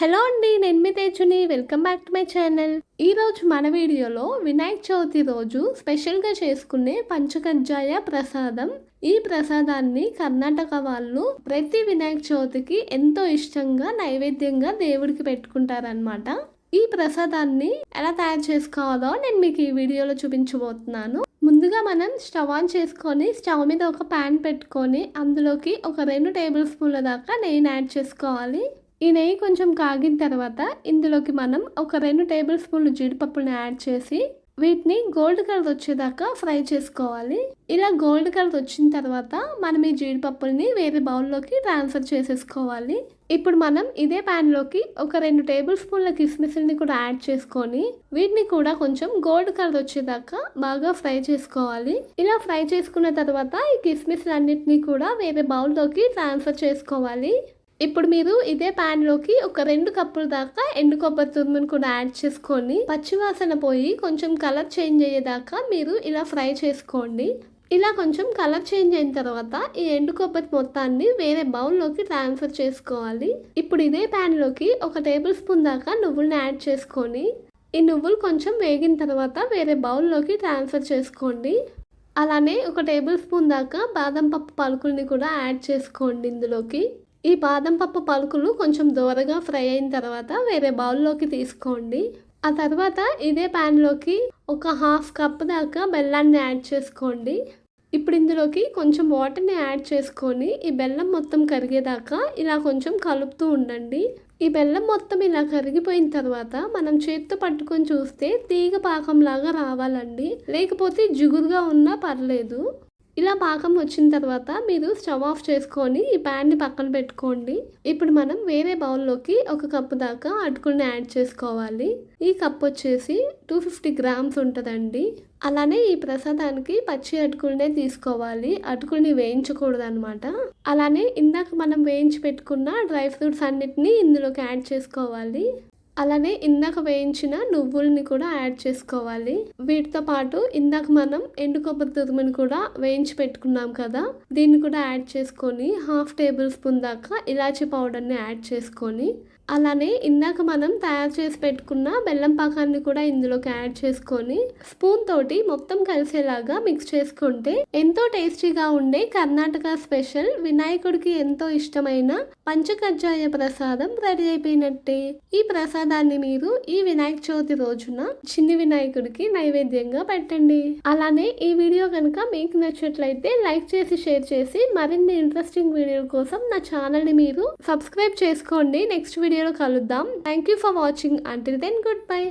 Hello అండి, నేను మీ తేజుని. Welcome back to my channel. ఈరోజు మన వీడియోలో వినాయక చవితి రోజు స్పెషల్గా చేసుకునే పంచకజ్జాయ ప్రసాదం. ఈ ప్రసాదాన్ని కర్ణాటక వాళ్ళు ప్రతి వినాయక చవితికి ఎంతో ఇష్టంగా నైవేద్యంగా దేవుడికి పెట్టుకుంటారనమాట. ఈ ప్రసాదాన్ని ఎలా తయారు చేసుకోవాలో నేను మీకు ఈ వీడియోలో చూపించబోతున్నాను. ముందుగా మనం స్టవ్ ఆన్ చేసుకొని స్టవ్ మీద ఒక ప్యాన్ పెట్టుకొని అందులోకి ఒక 2 టేబుల్ స్పూన్ల దాకా నెయ్యిని యాడ్ చేసుకోవాలి. ఈ నెయ్యి కొంచెం కాగిన తర్వాత ఇందులోకి మనం ఒక 2 టేబుల్ స్పూన్లు జీడిపప్పుని యాడ్ చేసి వీటిని గోల్డ్ కలర్ వచ్చేదాకా ఫ్రై చేసుకోవాలి. ఇలా గోల్డ్ కలర్ వచ్చిన తర్వాత మనం ఈ జీడిపప్పుల్ని వేరే బౌల్లోకి ట్రాన్స్ఫర్ చేసేసుకోవాలి. ఇప్పుడు మనం ఇదే ప్యాన్లోకి ఒక 2 టేబుల్ స్పూన్ల కిస్మిస్ని కూడా యాడ్ చేసుకొని వీటిని కూడా కొంచెం గోల్డ్ కలర్ వచ్చేదాకా బాగా ఫ్రై చేసుకోవాలి. ఇలా ఫ్రై చేసుకున్న తర్వాత ఈ కిస్మిస్లన్నిటినీ కూడా వేరే బౌల్లోకి ట్రాన్స్ఫర్ చేసుకోవాలి. ఇప్పుడు మీరు ఇదే ప్యాన్లోకి ఒక 2 కప్పుల దాకా ఎండు కొబ్బరి తురుమును కూడా యాడ్ చేసుకొని పచ్చివాసన పోయి కొంచెం కలర్ చేంజ్ అయ్యేదాకా మీరు ఇలా ఫ్రై చేసుకోండి. ఇలా కొంచెం కలర్ చేంజ్ అయిన తర్వాత ఈ ఎండు కొబ్బరి మొత్తాన్ని వేరే బౌల్లోకి ట్రాన్స్ఫర్ చేసుకోవాలి. ఇప్పుడు ఇదే ప్యాన్లోకి ఒక టేబుల్ స్పూన్ దాకా నువ్వుల్ని యాడ్ చేసుకొని ఈ నువ్వులు కొంచెం వేగిన తర్వాత వేరే బౌల్లోకి ట్రాన్స్ఫర్ చేసుకోండి. అలానే ఒక టేబుల్ స్పూన్ దాకా బాదం పప్పు పలుకుల్ని కూడా యాడ్ చేసుకోండి. ఇందులోకి ఈ బాదం పప్పు పలుకులు కొంచెం దూరగా ఫ్రై అయిన తర్వాత వేరే బౌల్లోకి తీసుకోండి. ఆ తర్వాత ఇదే ప్యాన్లోకి ఒక 1/2 కప్ దాకా బెల్లాన్ని యాడ్ చేసుకోండి. ఇప్పుడు ఇందులోకి కొంచెం వాటర్ని యాడ్ చేసుకొని ఈ బెల్లం మొత్తం కరిగేదాకా ఇలా కొంచెం కలుపుతూ ఉండండి. ఈ బెల్లం మొత్తం ఇలా కరిగిపోయిన తర్వాత మనం చేతితో పట్టుకొని చూస్తే తీగ పాకంలాగా రావాలండి, లేకపోతే జిగురుగా ఉన్నా పర్లేదు. ఇలా పాకం వచ్చిన తర్వాత మీరు స్టవ్ ఆఫ్ చేసుకొని ఈ ప్యాన్ని పక్కన పెట్టుకోండి. ఇప్పుడు మనం వేరే బౌల్లోకి ఒక కప్పు దాకా అటుకుల్ని యాడ్ చేసుకోవాలి. ఈ కప్ వచ్చేసి 250 గ్రామ్స్ ఉంటుందండి. అలానే ఈ ప్రసాదానికి పచ్చి అటుకులనే తీసుకోవాలి, అటుకుల్ని వేయించకూడదు అనమాట. అలానే ఇందాక మనం వేయించి పెట్టుకున్న డ్రై ఫ్రూట్స్ అన్నిటినీ ఇందులోకి యాడ్ చేసుకోవాలి. అలానే ఇందాక వేయించిన నువ్వుల్ని కూడా యాడ్ చేసుకోవాలి. వీటితో పాటు ఇందాక మనం ఎండు కొబ్బరి తురుముని కూడా వేయించి పెట్టుకున్నాం కదా, దీన్ని కూడా యాడ్ చేసుకొని 1/2 టేబుల్ స్పూన్ దాకా ఇలాచీ పౌడర్ని యాడ్ చేసుకొని అలానే ఇందాక మనం తయారు చేసి పెట్టుకున్న బెల్లం పాకాన్ని కూడా ఇందులోకి యాడ్ చేసుకొని స్పూన్ తోటి మొత్తం కలిసేలాగా మిక్స్ చేసుకుంటే ఎంతో టేస్టీగా ఉండే కర్ణాటక స్పెషల్ వినాయకుడికి ఎంతో ఇష్టమైన పంచకజ్జాయ ప్రసాదం రెడీ అయిపోయినట్టే. ఈ ప్రసాదాన్ని మీరు ఈ వినాయక చవితి రోజున చిన్ని వినాయకుడికి నైవేద్యంగా పెట్టండి. అలానే ఈ వీడియో కనుక మీకు నచ్చినట్లయితే లైక్ చేసి షేర్ చేసి మరిన్ని ఇంట్రెస్టింగ్ వీడియోల కోసం నా ఛానల్ని మీరు సబ్స్క్రైబ్ చేసుకోండి. నెక్స్ట్ వీడియోలో కలుద్దాం. Thank you for watching. Until then good bye.